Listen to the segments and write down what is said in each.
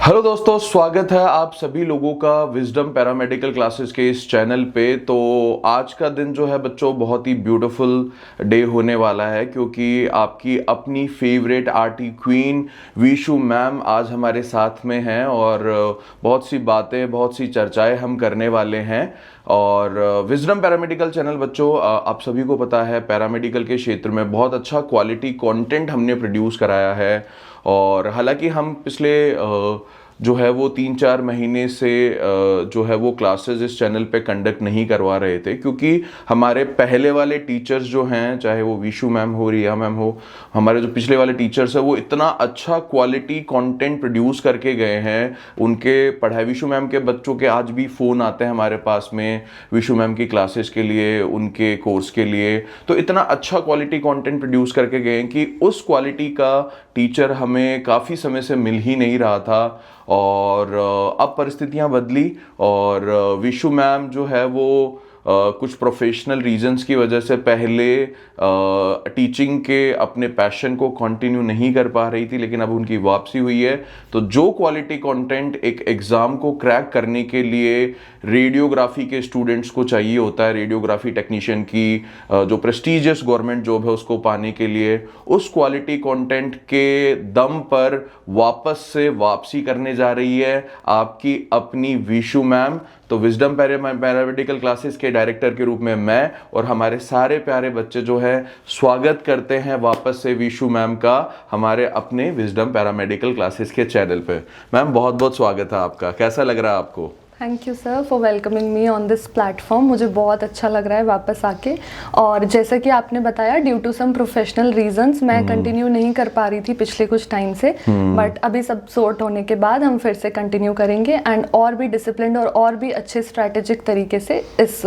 Hello दोस्तों, स्वागत है आप सभी लोगों का विजडम पैरामेडिकल क्लासेस के इस चैनल पे। तो आज का दिन जो है बच्चों बहुत ही ब्यूटीफुल डे होने वाला है, क्योंकि आपकी अपनी favourite arty queen Vishu ma'am आज हमारे साथ में हैं और बहुत सी बातें, बहुत सी चर्चाएं हम करने वाले हैं। और विजडम पैरामेडिकल चैनल बच्चों, आप सभी को पता है पैरामेडिकल के क्षेत्र में बहुत अच्छा क्वालिटी कंटेंट हमने प्रोड्यूस कराया है। और हालांकि हम पिछले जो है वो 3-4 महीने से जो है वो क्लासेस इस चैनल पे कंडक्ट नहीं करवा रहे थे, क्योंकि हमारे पहले वाले टीचर्स जो हैं, चाहे वो विशु मैम हो, रिया मैम हो, हमारे जो पिछले वाले टीचर्स हैं वो इतना अच्छा क्वालिटी कंटेंट प्रोड्यूस करके गए हैं। उनके पढ़ाई, विशु मैम के बच्चों के आज भी फ़ोन आते हैं हमारे पास में विशु मैम की क्लासेस के लिए, उनके कोर्स के लिए। तो इतना अच्छा क्वालिटी कॉन्टेंट प्रोड्यूस करके गए हैं कि उस क्वालिटी का टीचर हमें काफ़ी समय से मिल ही नहीं रहा था। और अब परिस्थितियां बदली और विशु मैम जो है वो कुछ प्रोफेशनल रीजंस की वजह से पहले टीचिंग के अपने पैशन को कंटिन्यू नहीं कर पा रही थी, लेकिन अब उनकी वापसी हुई है। तो जो क्वालिटी कंटेंट एक एग्ज़ाम को क्रैक करने के लिए रेडियोग्राफी के स्टूडेंट्स को चाहिए होता है, रेडियोग्राफी टेक्नीशियन की जो प्रेस्टिजियस गवर्नमेंट जॉब है उसको पाने के लिए, उस क्वालिटी कंटेंट के दम पर वापस से वापसी करने जा रही है आपकी अपनी विशु मैम। तो विजडम पैरामेडिकल क्लासेस के डायरेक्टर के रूप में मैं और हमारे सारे प्यारे बच्चे जो है स्वागत करते हैं वापस से विशु मैम का हमारे अपने विजडम पैरामेडिकल क्लासेस के चैनल पे। मैम बहुत बहुत स्वागत है आपका, कैसा लग रहा है आपको? Thank you sir for welcoming me on this platform. मुझे बहुत अच्छा लग रहा है वापस आके। और जैसा कि आपने बताया, due to some professional reasons मैं कंटिन्यू नहीं कर पा रही थी पिछले कुछ टाइम से, बट अभी सब सॉर्ट होने के बाद हम फिर से कंटिन्यू करेंगे एंड और भी डिसिप्लिन और भी अच्छे स्ट्रैटेजिक तरीके से इस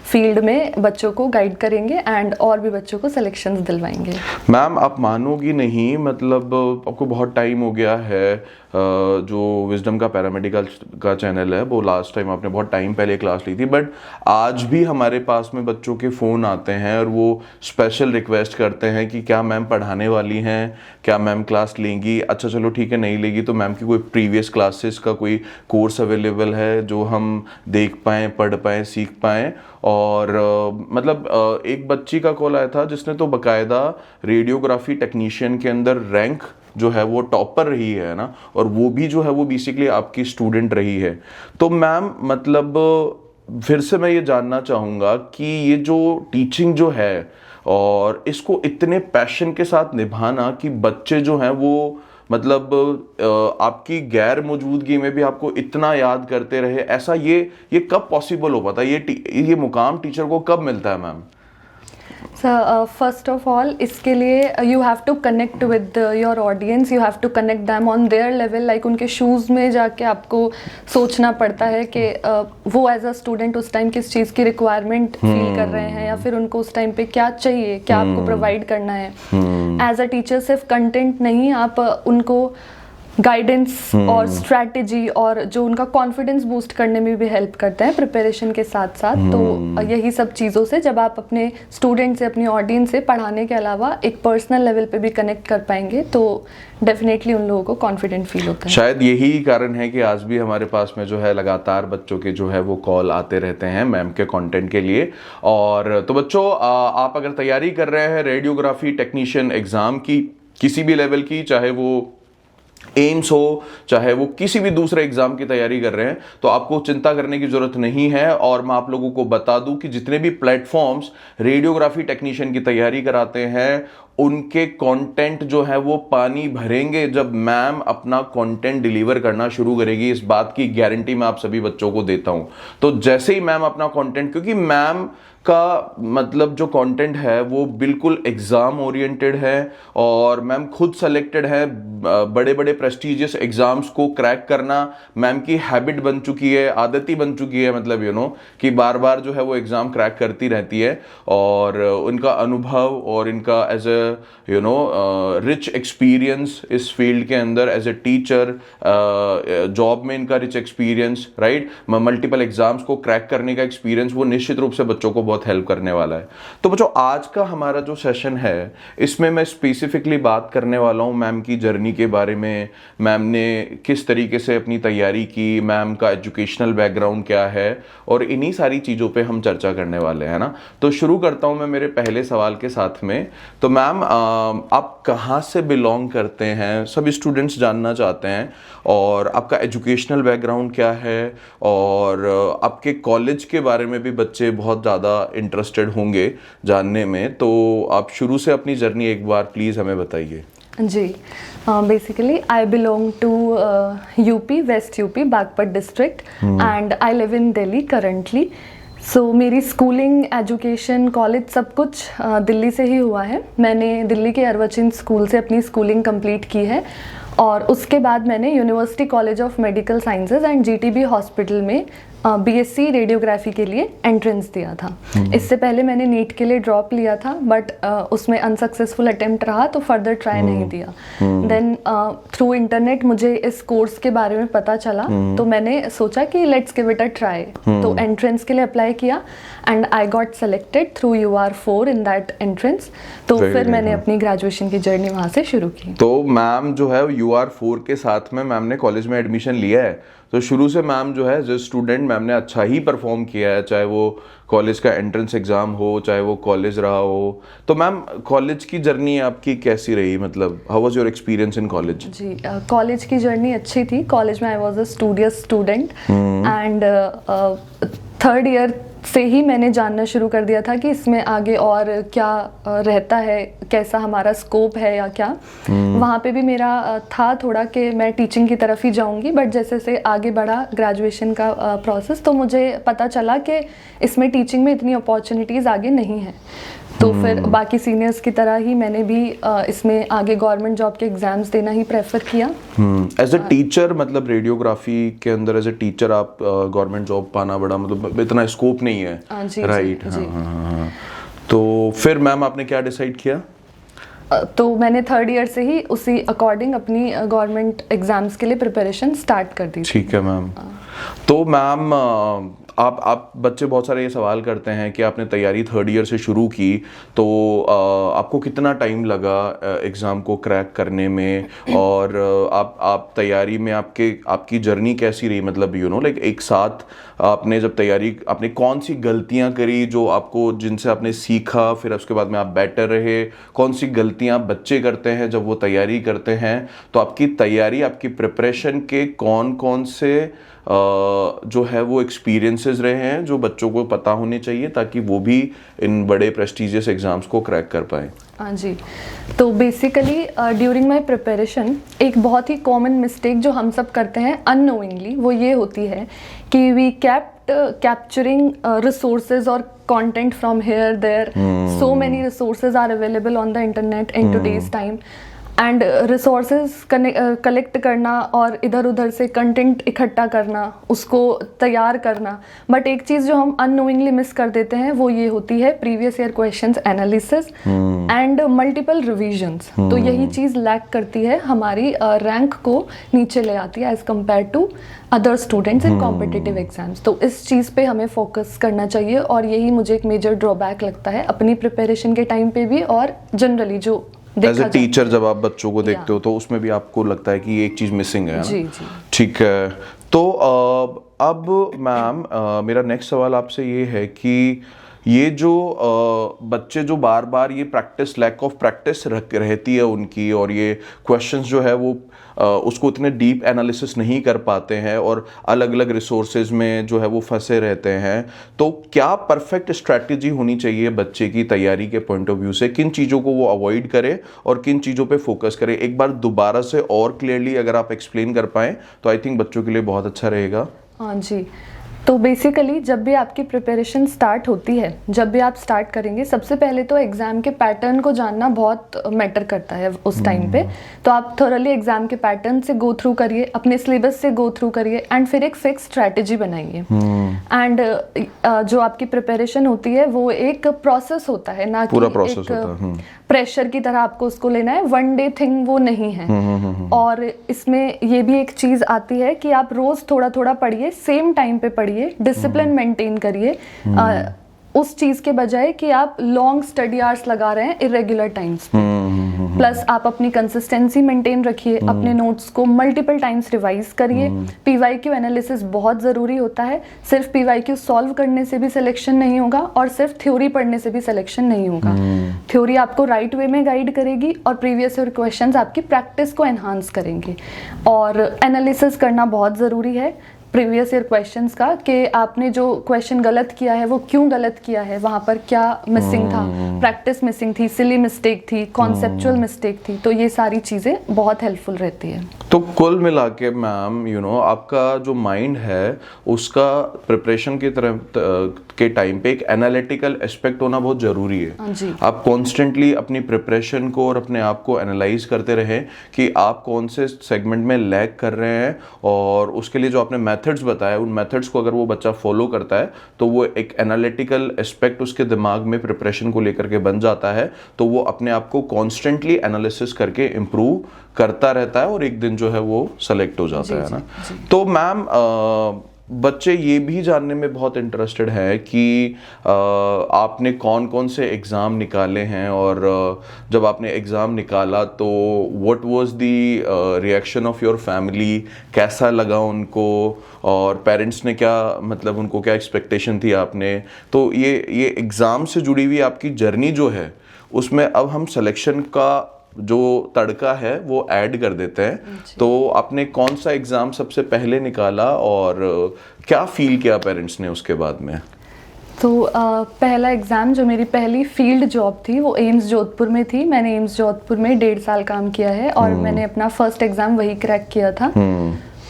फील्ड में बच्चों को गाइड करेंगे एंड और भी बच्चों को सिलेक्शंस दिलवाएंगे। मैम आप मानोगी नहीं, मतलब आपको बहुत टाइम हो गया है जो विजडम का पैरामेडिकल का चैनल है वो लास्ट टाइम आपने बहुत टाइम पहले क्लास ली थी, बट आज भी हमारे पास में बच्चों के फ़ोन आते हैं और वो स्पेशल रिक्वेस्ट करते हैं कि क्या मैम पढ़ाने वाली हैं, क्या मैम क्लास लेंगी। अच्छा चलो ठीक है, नहीं लेगी तो मैम की कोई प्रीवियस क्लासेस का कोई कोर्स अवेलेबल है जो हम देख पाएँ, पढ़ पाएँ, सीख पाएँ। और मतलब एक बच्ची का कॉल आया था जिसने तो बकायदा रेडियोग्राफी टेक्नीशियन के अंदर रैंक जो है वो टॉपर रही है ना, और वो भी जो है वो बेसिकली आपकी स्टूडेंट रही है। तो मैम मतलब फिर से मैं ये जानना चाहूँगा कि ये जो टीचिंग जो है और इसको इतने पैशन के साथ निभाना कि बच्चे जो हैं वो मतलब आपकी गैर मौजूदगी में भी आपको इतना याद करते रहे, ऐसा ये कब पॉसिबल हो पाता है? ये मुकाम टीचर को कब मिलता है मैम? फर्स्ट ऑफ ऑल इसके लिए you have to connect with your audience, you have to connect them on their level. Like उनके शूज़ में जाके आपको सोचना पड़ता है कि वो एज अ स्टूडेंट उस टाइम किस चीज़ की रिक्वायरमेंट फील कर रहे हैं, या फिर उनको उस टाइम पे क्या चाहिए, क्या आपको प्रोवाइड करना है। एज अ टीचर सिर्फ कंटेंट नहीं, आप उनको गाइडेंस और स्ट्रैटेजी और जो उनका कॉन्फिडेंस बूस्ट करने में भी हेल्प करते हैं प्रिपरेशन के साथ साथ। तो यही सब चीज़ों से जब आप अपने स्टूडेंट से, अपनी ऑडियंस से पढ़ाने के अलावा एक पर्सनल लेवल पे भी कनेक्ट कर पाएंगे तो डेफिनेटली उन लोगों को कॉन्फिडेंट फील होता है। शायद यही कारण है कि आज भी हमारे पास में जो है लगातार बच्चों के जो है वो कॉल आते रहते हैं मैम के कंटेंट के लिए। और तो बच्चों, आप अगर तैयारी कर रहे हैं रेडियोग्राफी टेक्नीशियन एग्ज़ाम की, किसी भी लेवल की, चाहे वो एम्स हो, चाहे वो किसी भी दूसरे एग्जाम की तैयारी कर रहे हैं, तो आपको चिंता करने की जरूरत नहीं है। और मैं आप लोगों को बता दूं कि जितने भी प्लेटफॉर्म्स रेडियोग्राफी टेक्नीशियन की तैयारी कराते हैं उनके कंटेंट जो है वो पानी भरेंगे जब मैम अपना कंटेंट डिलीवर करना शुरू करेगी। इस बात की गारंटी मैं आप सभी बच्चों को देता हूं। तो जैसे ही मैम अपना कंटेंट, क्योंकि मैम का मतलब जो कंटेंट है वो बिल्कुल एग्जाम ओरिएंटेड है और मैम खुद सेलेक्टेड है, बड़े बड़े प्रेस्टिजियस एग्जाम्स को क्रैक करना मैम की हैबिट बन चुकी है, आदत ही बन चुकी है, मतलब कि बार बार जो है वो एग्जाम क्रैक करती रहती है। और उनका अनुभव और इनका एज ए रिच एक्सपीरियंस इस फील्ड के अंदर एज ए टीचर, जॉब में इनका rich experience, right, multiple exams को क्रैक करने का एक्सपीरियंस, वो निश्चित रूप से बच्चों को बहुत हेल्प करने वाला है। तो बच्चों आज का हमारा जो सेशन है इसमें मैं स्पेसिफिकली बात करने वाला हूँ मैम की जर्नी के बारे में, मैम ने किस तरीके से अपनी तैयारी की, मैम का एजुकेशनल बैकग्राउंड क्या है, और इन्हीं सारी चीज़ों पे हम चर्चा करने वाले हैं ना। तो शुरू करता हूँ मैं मेरे पहले सवाल के साथ में। तो मैम आप कहाँ से बिलोंग करते हैं, सभी स्टूडेंट्स जानना चाहते हैं, और आपका एजुकेशनल बैकग्राउंड क्या है, और आपके कॉलेज के बारे में भी बच्चे बहुत ज़्यादा इंटरेस्टेड होंगे जानने में। तो आप शुरू से अपनी जर्नी एक बार प्लीज़ हमें बताइए। जी, basically I belong to UP, west UP, Baghpat district, and I live in Delhi currently. So मेरी स्कूलिंग, एजुकेशन, कॉलेज सब कुछ दिल्ली से ही हुआ है। मैंने दिल्ली के अर्वचिन स्कूल से अपनी स्कूलिंग कंप्लीट की है, और उसके बाद मैंने university college of medical sciences and GTB hospital में बीएससी रेडियोग्राफी के लिए एंट्रेंस दिया था। इससे पहले मैंने नीट के लिए ड्रॉप लिया था, बट उसमें अनसक्सेसफुल अटेम्प्ट रहा, तो फर्दर ट्राई नहीं दिया। देन थ्रू इंटरनेट मुझे इस कोर्स के बारे में पता चला, तो मैंने सोचा कि let's give it a try. तो एंट्रेंस के लिए अप्लाई किया and I got selected through UR4 in that entrance. तो फिर मैंने अपनी ग्रेजुएशन की जर्नी वहाँ से शुरू की। तो मैम जो है UR4 के साथ में मैम ने कॉलेज में एडमिशन लिया है, तो शुरू से मैम जो है एज ए स्टूडेंट मैम ने अच्छा ही परफॉर्म किया है, चाहे वो कॉलेज का एंट्रेंस एग्जाम हो, चाहे वो कॉलेज रहा हो। तो मैम कॉलेज की जर्नी आपकी कैसी रही, मतलब how was your experience in college? जी, कॉलेज की जर्नी अच्छी थी। कॉलेज में I was a studious student, and third year से ही मैंने जानना शुरू कर दिया था कि इसमें आगे और क्या रहता है, कैसा हमारा स्कोप है या क्या। वहाँ पे भी मेरा था थोड़ा कि मैं टीचिंग की तरफ ही जाऊँगी, बट जैसे जैसे आगे बढ़ा ग्रेजुएशन का प्रोसेस, तो मुझे पता चला कि इसमें टीचिंग में इतनी अपॉर्चुनिटीज़ आगे नहीं है। तो फिर बाकी सीनियर्स की तरह ही मैंने भी इसमें आगे गवर्नमेंट जॉब के एग्जाम्स देना ही प्रेफर किया। एज अ टीचर, मतलब रेडियोग्राफी के अंदर एज अ टीचर आप गवर्नमेंट जॉब पाना बड़ा मतलब इतना स्कोप नहीं है, राइट? हाँ। तो फिर मैम आपने क्या डिसाइड किया? तो मैंने थर्ड ईयर से ही उसी अकॉर्डिंग अपनी गवर्नमेंट एग्जाम्स के लिए प्रिपरेशन स्टार्ट कर दी। ठीक है मैम। तो मैम आप बच्चे बहुत सारे ये सवाल करते हैं कि आपने तैयारी थर्ड ईयर से शुरू की, तो आपको कितना टाइम लगा एग्ज़ाम को क्रैक करने में, और आप तैयारी में आपकी जर्नी कैसी रही, मतलब लाइक एक साथ आपने जब तैयारी, आपने कौन सी गलतियां करी जो आपको, जिनसे आपने सीखा, फिर उसके बाद में आप बेटर रहे, कौन सी गलतियां बच्चे करते हैं जब वो तैयारी करते हैं, तो आपकी तैयारी, आपकी प्रिपरेशन के कौन कौन से जो है वो एक्सपीरियंसेस रहे हैं जो बच्चों को पता होने चाहिए ताकि वो भी इन बड़े प्रेस्टिजियस एग्जाम्स को क्रैक कर पाए? हाँ जी, तो बेसिकली ड्यूरिंग माय प्रिपरेशन एक बहुत ही कॉमन मिस्टेक जो हम सब करते हैं अननोइंगली, वो ये होती है कि वी केप्ट कैप्चरिंग रिसोर्सेज और content from here there. So many resources are available on the internet in today's time. And resources collect करना और इधर उधर से कंटेंट इकट्ठा करना, उसको तैयार करना, बट एक चीज़ जो हम अननोइंगली मिस कर देते हैं वो ये होती है previous year questions analysis and multiple revisions. तो यही चीज़ लैक करती है, हमारी रैंक को नीचे ले आती है as compare to other students in competitive exams. तो इस चीज़ पे हमें फोकस करना चाहिए, और यही मुझे एक मेजर ड्रॉबैक लगता है अपनी प्रिपरेशन के टाइम पे भी, और जनरली जो एज ए टीचर जब आप बच्चों को देखते हो तो उसमें भी आपको लगता है कि ये एक चीज़ मिसिंग है। जी जी, ठीक है। तो अब मैम मेरा नेक्स्ट सवाल आपसे ये है कि ये जो बच्चे जो बार बार ये प्रैक्टिस, लैक ऑफ प्रैक्टिस रहती है उनकी, और ये क्वेश्चंस जो है वो उसको इतने डीप एनालिसिस नहीं कर पाते हैं और अलग अलग रिसोर्सेज में जो है वो फंसे रहते हैं, तो क्या परफेक्ट स्ट्रैटेजी होनी चाहिए बच्चे की तैयारी के पॉइंट ऑफ व्यू से? किन चीज़ों को वो अवॉइड करे और किन चीज़ों पे फोकस करे? एक बार दोबारा से और क्लियरली अगर आप एक्सप्लेन कर पाएँ तो आई थिंक बच्चों के लिए बहुत अच्छा रहेगा। हाँ जी, तो बेसिकली जब भी आपकी प्रिपरेशन स्टार्ट होती है, जब भी आप स्टार्ट करेंगे, सबसे पहले तो एग्ज़ाम के पैटर्न को जानना बहुत मैटर करता है उस टाइम पे। तो आप थोरली एग्ज़ाम के पैटर्न से गो थ्रू करिए, अपने सिलेबस से गो थ्रू करिए, एंड फिर एक फिक्स स्ट्रैटेजी बनाइए। एंड जो आपकी प्रिपरेशन होती है वो एक प्रोसेस होता है, ना पूरा कि प्रोसेस एक होता है। प्रेशर की तरह आपको उसको लेना है, वन डे थिंग वो नहीं है। और इसमें ये भी एक चीज़ आती है कि आप रोज़ थोड़ा थोड़ा पढ़िए, सेम टाइम पे पढ़िए, डिसिप्लिन मेंटेन करिए। उस चीज़ के बजाय कि आप लॉन्ग स्टडी आवर्स लगा रहे हैं इरेगुलर टाइम्स पे। प्लस आप अपनी कंसिस्टेंसी मेंटेन रखिए, अपने नोट्स को मल्टीपल टाइम्स रिवाइज करिए। पीवाईक्यू एनालिसिस बहुत ज़रूरी होता है, सिर्फ पीवाईक्यू सॉल्व करने से भी सिलेक्शन नहीं होगा और सिर्फ थ्योरी पढ़ने से भी सिलेक्शन नहीं होगा। थ्योरी आपको राइट वे में गाइड करेगी और प्रीवियस ईयर क्वेश्चंस आपकी प्रैक्टिस को एनहांस करेंगे। और एनालिसिस करना बहुत ज़रूरी है प्रीवियस ईयर क्वेश्चंस का, कि आपने जो क्वेश्चन गलत किया है वो क्यों गलत किया है, वहाँ पर क्या मिसिंग था, प्रैक्टिस मिसिंग थी, सिली मिस्टेक थी, कॉन्सेप्चुअल मिस्टेक थी, तो ये सारी चीज़ें बहुत हेल्पफुल रहती है। तो कुल मिला के मैम आपका जो माइंड है उसका प्रिपरेशन की तरह के टाइम पे एक एनालिटिकल एस्पेक्ट होना बहुत ज़रूरी है। जी। आप कॉन्स्टेंटली अपनी प्रिपरेशन को और अपने आप को एनालाइज करते रहें कि आप कौन से सेगमेंट में लैग कर रहे हैं, और उसके लिए जो आपने मेथड्स बताया उन मेथड्स को अगर वो बच्चा फॉलो करता है तो वो एक एनालिटिकल एस्पेक्ट उसके दिमाग में प्रिपरेशन को लेकर के बन जाता है, तो वो अपने आप को कॉन्स्टेंटली एनालिसिस करके इम्प्रूव करता रहता है और एक दिन जो है वो सेलेक्ट हो जाता है ना। तो मैम बच्चे ये भी जानने में बहुत इंटरेस्टेड है कि आपने कौन कौन से एग्ज़ाम निकाले हैं, और जब आपने एग्ज़ाम निकाला तो what was the reaction of your family, कैसा लगा उनको, और पेरेंट्स ने क्या मतलब उनको क्या एक्सपेक्टेशन थी आपने। तो ये एग्ज़ाम से जुड़ी हुई आपकी जर्नी जो है उसमें अब हम सिलेक्शन का जो तड़का है वो ऐड कर देते हैं। तो आपने कौन सा एग्ज़ाम सबसे पहले निकाला और क्या फील किया पेरेंट्स ने उसके बाद में? तो पहला एग्ज़ाम जो मेरी पहली फील्ड जॉब थी वो एम्स जोधपुर में थी। मैंने एम्स जोधपुर में 1.5 साल काम किया है और मैंने अपना फर्स्ट एग्ज़ाम वही क्रैक किया था।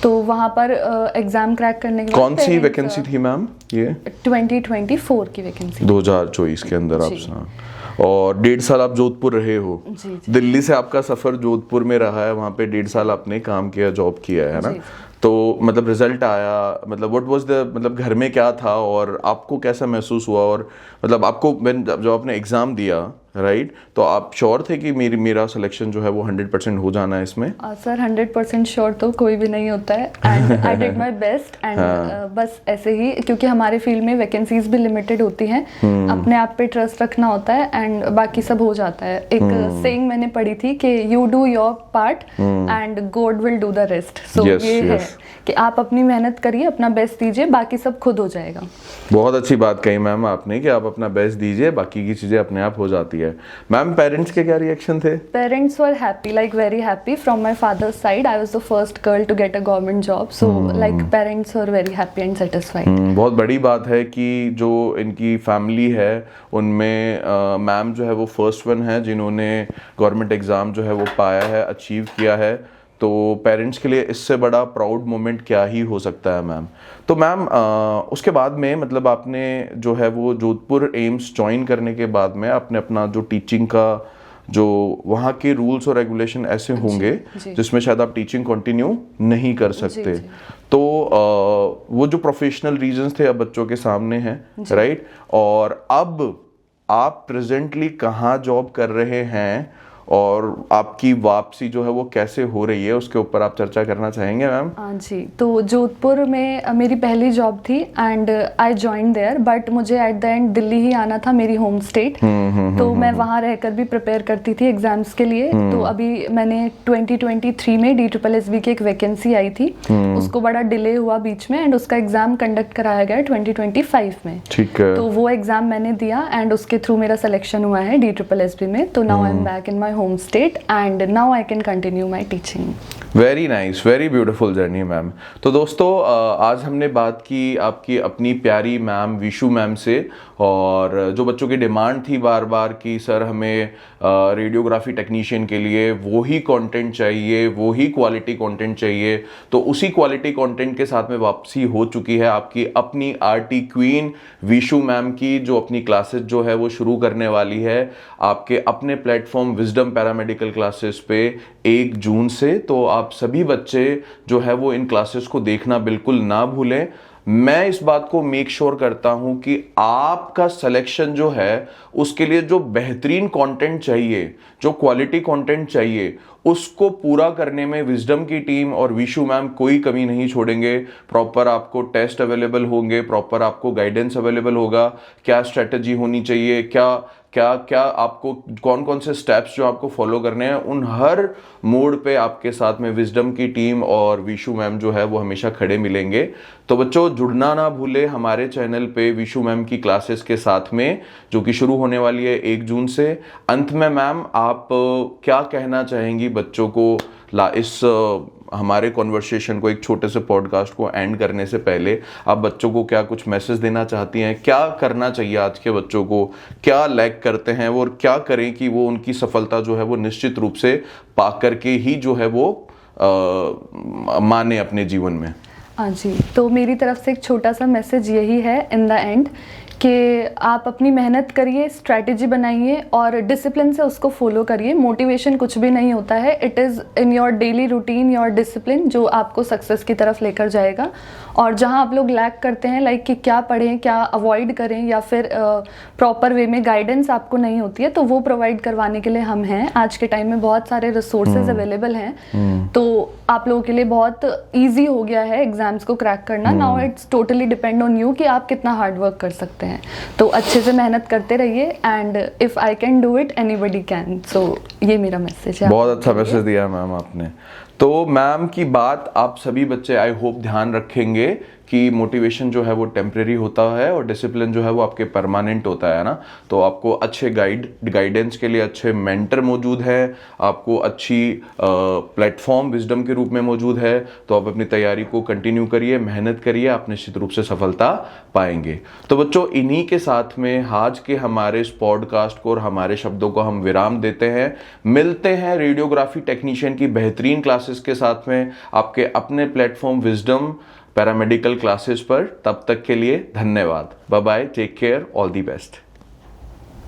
तो वहाँ पर एग्ज़ाम क्रैक करने के बाद कौन सी वैकेंसी थी मैम? ये 2024 की वैकेंसी, 2024 के अंदर आप, और 1.5 साल आप जोधपुर रहे हो। जी। दिल्ली से आपका सफ़र जोधपुर में रहा है, वहाँ पे 1.5 साल आपने काम किया, जॉब किया है ना। तो मतलब रिजल्ट आया, मतलब व्हाट वाज द, मतलब घर में क्या था और आपको कैसा महसूस हुआ, और मतलब आपको जब आपने एग्ज़ाम दिया राइट, तो आप श्योर थे कि मेरा सिलेक्शन जो है वो 100% हो जाना है इसमें? सर 100% श्योर तो कोई भी नहीं होता है, and I did my best, and बस ऐसे ही, क्योंकि हमारे फील्ड में वैकेंसीज भी लिमिटेड होती हैं, अपने आप पे ट्रस्ट रखना होता है एंड बाकी सब हो जाता है। एक सेइंग मैंने पढ़ी थी कि you do your part and God will do the rest. So ये है कि आप अपनी मेहनत करिए, अपना बेस्ट दीजिए, बाकी सब खुद हो जाएगा। बहुत अच्छी बात कही मैम आपने कि आप अपना बेस्ट दीजिए, बाकी की चीज़ें अपने आप हो जाती है। मैम पेरेंट्स के क्या रिएक्शन थे? Parents were happy, like very happy. From my father's side I was the first girl to get a government job, so like parents were very happy and satisfied. बहुत बड़ी बात है कि जो इनकी फैमिली है उनमें मैम जो है वो फर्स्ट वन है जिन्होंने गवर्नमेंट एग्ज़ाम जो है वो पाया है, अचीव किया है। तो पेरेंट्स के लिए इससे बड़ा प्राउड मोमेंट क्या ही हो सकता है मैम। तो मैम उसके बाद में मतलब आपने जो है वो जोधपुर एम्स ज्वाइन करने के बाद में आपने अपना जो टीचिंग का जो वहाँ के रूल्स और रेगुलेशन ऐसे होंगे जिसमें शायद आप टीचिंग कंटिन्यू नहीं कर सकते। तो वो जो प्रोफेशनल रीजंस थे अब बच्चों के सामने हैं राइट, और अब आप प्रेजेंटली कहाँ जॉब कर रहे हैं और आपकी वापसी जो है वो कैसे हो रही है, उसके ऊपर आप चर्चा करना चाहेंगे मैम? हाँ जी, तो जोधपुर में मेरी पहली जॉब थी and I join there, but मुझे एट द एंड दिल्ली ही आना था, मेरी होम स्टेट। तो मैं वहाँ रहकर भी प्रिपेयर करती थी एग्जाम्स के लिए। तो अभी मैंने 2023 में DSSB की एक वैकेंसी आई थी, उसको बड़ा डिले हुआ बीच में एंड उसका एग्जाम कंडक्ट कराया गया 2025 में। ठीक है। तो वो एग्जाम मैंने दिया एंड उसके थ्रू मेरा सिलेक्शन हुआ है DSSB में। तो now I am back in my home state and now I can continue my teaching. Very nice, very beautiful journey ma'am. तो दोस्तों आज हमने बात की आपकी अपनी प्यारी मैम विशु मैम से, और जो बच्चों की डिमांड थी बार बार कि सर हमें रेडियोग्राफी टेक्नीशियन के लिए वो ही कंटेंट चाहिए, वो ही क्वालिटी कंटेंट चाहिए, तो उसी क्वालिटी कंटेंट के साथ में वापसी हो चुकी है आपकी अपनी आरटी क्वीन विशु मैम की, जो अपनी क्लासेस जो है वो शुरू करने वाली है आपके अपने प्लेटफॉर्म विजडम पैरामेडिकल क्लासेस पे 1 जून से। तो आप सभी बच्चे जो है वो इन क्लासेस को देखना बिल्कुल ना भूलें। मैं इस बात को मेक श्योर करता हूं कि आपका सिलेक्शन जो है उसके लिए जो बेहतरीन कंटेंट चाहिए, जो क्वालिटी कंटेंट चाहिए, उसको पूरा करने में विजडम की टीम और विशु मैम कोई कमी नहीं छोड़ेंगे। प्रॉपर आपको टेस्ट अवेलेबल होंगे, प्रॉपर आपको गाइडेंस अवेलेबल होगा, क्या स्ट्रेटजी होनी चाहिए, क्या क्या क्या आपको कौन कौन से स्टेप्स जो आपको फॉलो करने हैं, उन हर मोड पे आपके साथ में विजडम की टीम और विशु मैम जो है वो हमेशा खड़े मिलेंगे। तो बच्चों जुड़ना ना भूले हमारे चैनल पे विशु मैम की क्लासेस के साथ में, जो कि शुरू होने वाली है 1 जून से। अंत में मैम आप क्या कहना चाहेंगी बच्चों को इस हमारे कॉन्वर्सेशन को, एक छोटे से पॉडकास्ट को एंड करने से पहले आप बच्चों को क्या कुछ मैसेज देना चाहती हैं? क्या करना चाहिए आज के बच्चों को, क्या लैक करते हैं वो और क्या करें कि वो उनकी सफलता जो है वो निश्चित रूप से पा करके ही जो है वो माने अपने जीवन में? हाँ जी, तो मेरी तरफ से एक छोटा सा मैसेज यही है इन द एंड कि आप अपनी मेहनत करिए, स्ट्रैटेजी बनाइए और डिसिप्लिन से उसको फॉलो करिए। मोटिवेशन कुछ भी नहीं होता है, it is in your daily routine, your discipline जो आपको सक्सेस की तरफ लेकर जाएगा। और जहाँ आप लोग लैक करते हैं लाइक कि क्या पढ़ें, क्या अवॉइड करें, या फिर प्रॉपर वे में गाइडेंस आपको नहीं होती है, तो वो प्रोवाइड करवाने के लिए हम हैं। आज के टाइम में बहुत सारे रिसोर्सेज अवेलेबल हैं, तो आप लोगों के लिए बहुत ईजी हो गया है एग्जाम्स को क्रैक करना। Now it's totally depend on you कि आप कितना हार्ड वर्क कर सकते हैं। तो अच्छे से मेहनत करते रहिए and if I can do it anybody can. So ये मेरा मैसेज है। बहुत अच्छा मैसेज दिया मैम आपने। तो मैम की बात आप सभी बच्चे आई होप ध्यान रखेंगे कि मोटिवेशन जो है वो टेम्परेरी होता है और डिसिप्लिन जो है वो आपके परमानेंट होता है ना। तो आपको अच्छे गाइडेंस के लिए अच्छे मेंटर मौजूद है, आपको अच्छी प्लेटफॉर्म विजडम के रूप में मौजूद है। तो आप अपनी तैयारी को कंटिन्यू करिए, मेहनत करिए, आप निश्चित रूप से सफलता पाएंगे। तो बच्चों इन्हीं के साथ में आज के हमारे इस पॉडकास्ट को और हमारे शब्दों को हम विराम देते हैं। मिलते हैं रेडियोग्राफी टेक्नीशियन की बेहतरीन क्लासेस के साथ में आपके अपने प्लेटफॉर्म विजडम पैरामेडिकल क्लासेस पर। तब तक के लिए धन्यवाद। Bye bye, take care, all the best.